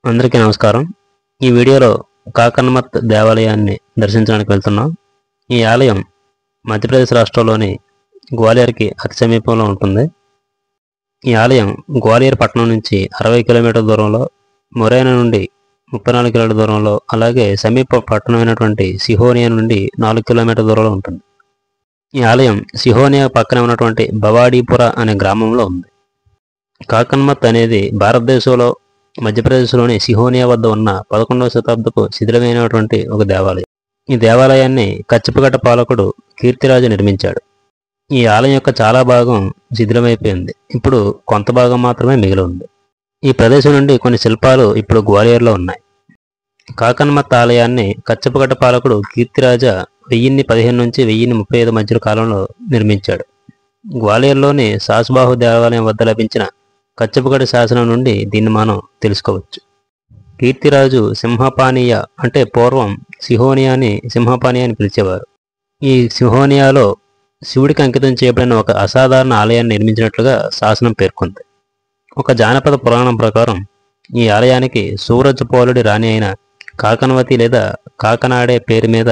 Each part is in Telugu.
అందరికీ నమస్కారం. ఈ వీడియోలో కాకన్మత్ దేవాలయాన్ని దర్శించడానికి వెళ్తున్నాం. ఈ ఆలయం మధ్యప్రదేశ్ రాష్ట్రంలోని గ్వాలియర్కి అతి సమీపంలో ఉంటుంది. ఈ ఆలయం గ్వాలియర్ పట్టణం నుంచి 60 కిలోమీటర్ల దూరంలో, మొరైనా నుండి 34 కిలోమీటర్ల దూరంలో, అలాగే సమీప పట్టణమైనటువంటి సిహోనియా నుండి 4 కిలోమీటర్ల దూరంలో ఉంటుంది. ఈ ఆలయం సిహోనియా పక్కనే ఉన్నటువంటి బవాడీపుర అనే గ్రామంలో ఉంది. కాకన్మత్ అనేది భారతదేశంలో మధ్యప్రదేశ్లోని సిహోనియా వద్ద ఉన్న 11వ శతాబ్దపు శిథిలమైనటువంటి ఒక దేవాలయం. ఈ దేవాలయాన్ని కచ్చపగడ్డ పాలకుడు కీర్తిరాజు నిర్మించాడు. ఈ ఆలయం యొక్క చాలా భాగం శిథిలమైపోయింది. ఇప్పుడు కొంత భాగం మాత్రమే మిగిలి ఉంది. ఈ ప్రదేశం నుండి కొన్ని శిల్పాలు ఇప్పుడు గ్వాలియర్లో ఉన్నాయి. కాకన్మత్ ఆలయాన్ని కచ్చపగడ్డ పాలకుడు కీర్తిరాజ 1015 నుంచి 1035 మధ్య కాలంలో నిర్మించాడు. గ్వాలియర్లోని సాస్బాహు దేవాలయం వద్ద లభించిన కచ్చపగడ్డ శాసనం నుండి దీన్ని మనం తెలుసుకోవచ్చు. కీర్తిరాజు సింహపానీయ అంటే పూర్వం సిహోనియాని సింహపానీయ అని పిలిచేవారు. ఈ సిహోనియాలో శివుడికి అంకితం చేయబడిన ఒక అసాధారణ ఆలయాన్ని నిర్మించినట్లుగా శాసనం పేర్కొంది. ఒక జానపద పురాణం ప్రకారం ఈ ఆలయానికి సూరజ్ పోలుడి రాణి అయిన కాకన్వతి లేదా కాకనాడే పేరు మీద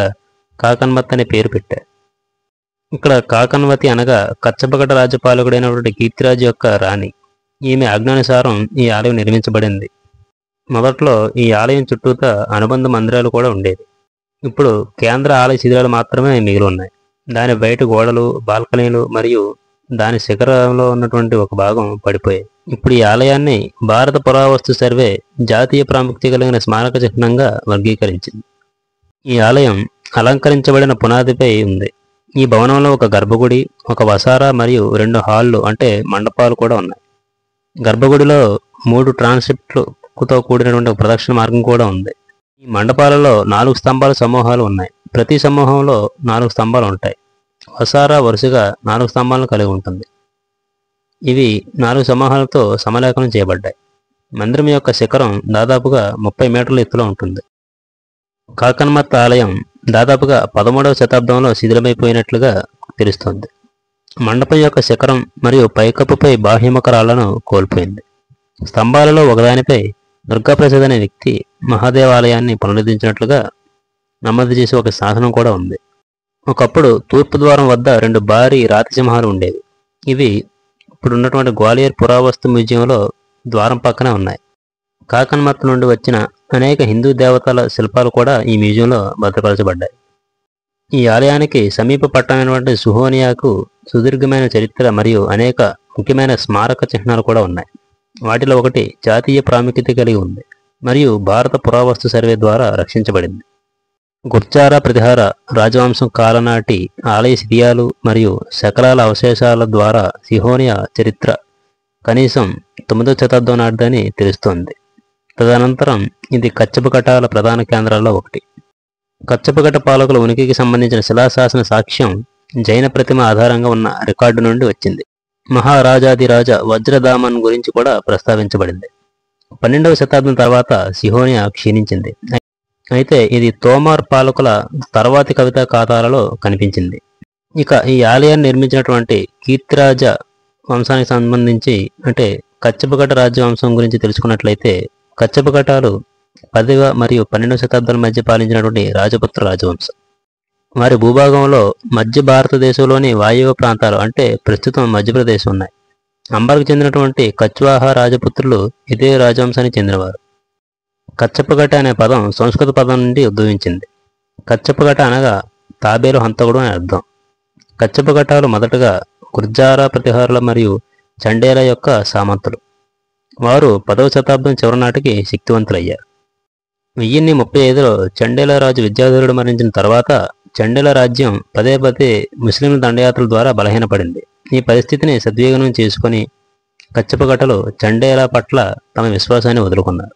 కాకన్మత్ అనే పేరు పెట్టారు. ఇక్కడ కాకన్వతి అనగా కచ్చపగడ్డ రాజ్యపాలకుడైనటువంటి కీర్తిరాజు యొక్క రాణి. ఈమె ఆజ్ఞానుసారం ఈ ఆలయం నిర్మించబడింది. మొదట్లో ఈ ఆలయం చుట్టూతా అనుబంధ మందిరాలు కూడా ఉండేవి. ఇప్పుడు కేంద్ర ఆలయ శిథిలాలు మాత్రమే మిగిలి ఉన్నాయి. దాని బయట గోడలు, బాల్కనీలు మరియు దాని శిఖరంలో ఉన్నటువంటి ఒక భాగం పడిపోయాయి. ఇప్పుడు ఈ ఆలయాన్ని భారత పురావస్తు సర్వే జాతీయ ప్రాముఖ్యత కలిగిన స్మారక చిహ్నంగా వర్గీకరించింది. ఈ ఆలయం అలంకరించబడిన పునాదిపై ఉంది. ఈ భవనంలో ఒక గర్భగుడి, ఒక వసారా మరియు 2 హాళ్లు అంటే మండపాలు కూడా ఉన్నాయి. గర్భగుడిలో 3 ట్రాన్సెప్ట్లతో కూడినటువంటి ఒక ప్రదక్షిణ మార్గం కూడా ఉంది. ఈ మండపాలలో 4 స్తంభాల సమూహాలు ఉన్నాయి. ప్రతి సమూహంలో 4 స్తంభాలు ఉంటాయి. వసారా వరుసగా 4 స్తంభాలను కలిగి ఉంటుంది. ఇవి 4 సమూహాలతో సమలేఖనం చేయబడ్డాయి. మందిరం యొక్క శిఖరం దాదాపుగా 30 మీటర్ల ఎత్తులో ఉంటుంది. కాకన్మత్ ఆలయం దాదాపుగా 13వ శతాబ్దంలో శిథిలమైపోయినట్లుగా తెలుస్తోంది. మండపం యొక్క శిఖరం మరియు పైకప్పుపై బాహ్యముఖ రాళ్లను కోల్పోయింది. స్తంభాలలో ఒకదానిపై దుర్గాప్రసాద్ అనే వ్యక్తి మహాదేవాలయాన్ని పునరుద్ధరించినట్లుగా నమోదు చేసి ఒక శాసనం కూడా ఉంది. ఒకప్పుడు తూర్పు ద్వారం వద్ద 2 భారీ రాతి సింహాలు ఉండేవి. ఇవి ఇప్పుడున్నటువంటి గ్వాలియర్ పురావస్తు మ్యూజియంలో ద్వారం పక్కనే ఉన్నాయి. కాకన్మత్ నుండి వచ్చిన అనేక హిందూ దేవతల శిల్పాలు కూడా ఈ మ్యూజియంలో భద్రపరచబడ్డాయి. ఈ ఆలయానికి సమీప పట్టణమైనటువంటి సిహోనియాకు సుదీర్ఘమైన చరిత్ర మరియు అనేక ముఖ్యమైన స్మారక చిహ్నాలు కూడా ఉన్నాయి. వాటిలో ఒకటి జాతీయ ప్రాముఖ్యత కలిగి ఉంది మరియు భారత పురావస్తు సర్వే ద్వారా రక్షించబడింది. గుర్జారా ప్రతిహార రాజవంశం కాలనాటి ఆలయ శిథిలాలు మరియు శకలాల అవశేషాల ద్వారా సిహోనియా చరిత్ర కనీసం 9వ శతాబ్దం నాటిదని తెలుస్తోంది. తదనంతరం ఇది కచ్చపగటాల ప్రధాన కేంద్రాల్లో ఒకటి. కచ్చపగట పాలకుల ఉనికికి సంబంధించిన శిలాశాసన సాక్ష్యం జైన ప్రతిమ ఆధారంగా ఉన్న రికార్డు నుండి వచ్చింది. మహారాజాదిరాజ వజ్రదామన్ గురించి కూడా ప్రస్తావించబడింది. 12వ శతాబ్దం తర్వాత సిహోనియా క్షీణించింది. అయితే ఇది తోమార్ పాలకుల తర్వాతి కవితా ఖాతాలలో కనిపించింది. ఇక ఈ ఆలయాన్ని నిర్మించినటువంటి కీర్తిరాజ వంశానికి సంబంధించి అంటే కచ్చపగట రాజ్యవంశం గురించి తెలుసుకున్నట్లయితే కచ్చపగటాలు 10వ మరియు 12వ శతాబ్దాల మధ్య పాలించినటువంటి రాజపుత్ర రాజవంశం. వారి భూభాగంలో మధ్య భారతదేశంలోని వాయువ్య ప్రాంతాలు అంటే ప్రస్తుతం మధ్యప్రదేశ్ ఉన్నాయి. అంబార్కు చెందినటువంటి కచ్వాహా రాజపుత్రులు ఇదే రాజవంశానికి చెందినవారు. కచ్చపగట అనే పదం సంస్కృత పదం నుండి ఉద్భవించింది. కచ్చపగట అనగా తాబేలు హంతకుడు అని అర్థం. కచ్చపగటాలు మొదటగా గుర్జారా ప్రతిహారుల మరియు చండేల యొక్క సామంతులు. వారు 10వ శతాబ్దం చివరి నాటికి శక్తివంతులయ్యారు. 1035లో చండేల రాజు విద్యాధరుడు మరణించిన తర్వాత చండేల రాజ్యం పదే ముస్లింల దండయాత్రల ద్వారా బలహీనపడింది. ఈ పరిస్థితిని సద్వినియోగం చేసుకుని కచ్చపగటలు చండేల పట్ల తమ విశ్వాసాన్ని వదులుకున్నారు.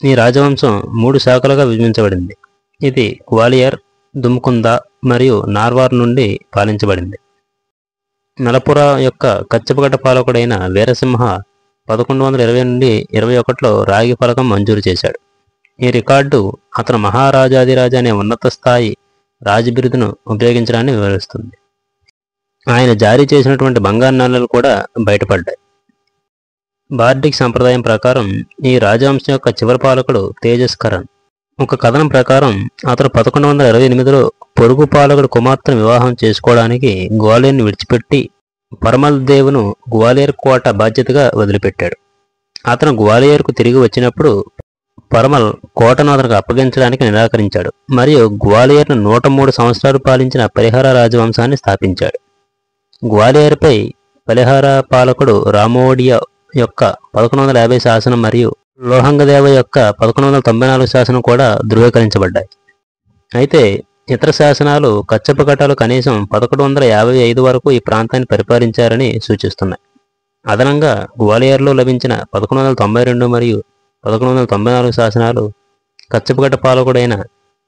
ఈ రాజవంశం 3 శాఖలుగా విభజించబడింది. ఇది గ్వాలియర్, దుమ్కుంద మరియు నార్వార్ నుండి పాలించబడింది. నలపుర యొక్క కచ్చపగట పాలకుడైన వీరసింహ 1120 నుండి 21లో రాగి ఫలకం మంజూరు చేశాడు. ఈ రికార్డు అతను మహారాజాదిరాజ అనే ఉన్నత స్థాయి రాజబిరుదును ఉపయోగించడాన్ని వివరిస్తుంది. ఆయన జారీ చేసినటువంటి బంగారు నాణేలు కూడా బయటపడ్డాయి. బార్డిక్ సంప్రదాయం ప్రకారం ఈ రాజవంశం యొక్క చివరి పాలకుడు తేజస్ కరణ్. ఒక కథనం ప్రకారం అతను 1128లో పొరుగు పాలకుడు కుమార్తెను వివాహం చేసుకోవడానికి గ్వాలియర్ని విడిచిపెట్టి పరమల్ దేవును గ్వాలియర్ కోట బాధ్యతగా వదిలిపెట్టాడు. అతను గ్వాలియర్కు తిరిగి వచ్చినప్పుడు పరమల్ కోటను అతనికి అప్పగించడానికి నిరాకరించాడు మరియు గ్వాలియర్ను 103 సంవత్సరాలు పాలించిన పరిహార రాజవంశాన్ని స్థాపించాడు. గ్వాలియర్పై పరిహార పాలకుడు రామోడియా యొక్క 1150 శాసనం మరియు లోహంగదేవ యొక్క 1194 శాసనం కూడా ధృవీకరించబడ్డాయి. అయితే ఇతర శాసనాలు కచ్చపగటాలు కనీసం 1155 వరకు ఈ ప్రాంతాన్ని పరిపాలించారని సూచిస్తున్నాయి. అదనంగా గ్వాలియర్లో లభించిన 1192 మరియు 1194 శాసనాలు కచ్చపగట పాలకుడైన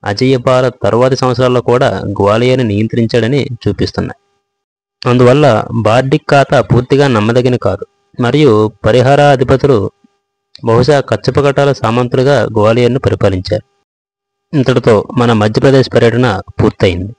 అజయ్యపాల తరువాతి సంవత్సరాల్లో కూడా గ్వాలియర్ని నియంత్రించాడని చూపిస్తున్నాయి. అందువల్ల బార్డిక్ ఖాతా పూర్తిగా నమ్మదగిన కాదు మరియు పరిహార అధిపతులు బహుశా కచ్చపగటాల సామంతులుగా గ్వాలియర్ను పరిపాలించారు. ఇంతటితో మన మధ్యప్రదేశ్ పర్యటన పూర్తయింది.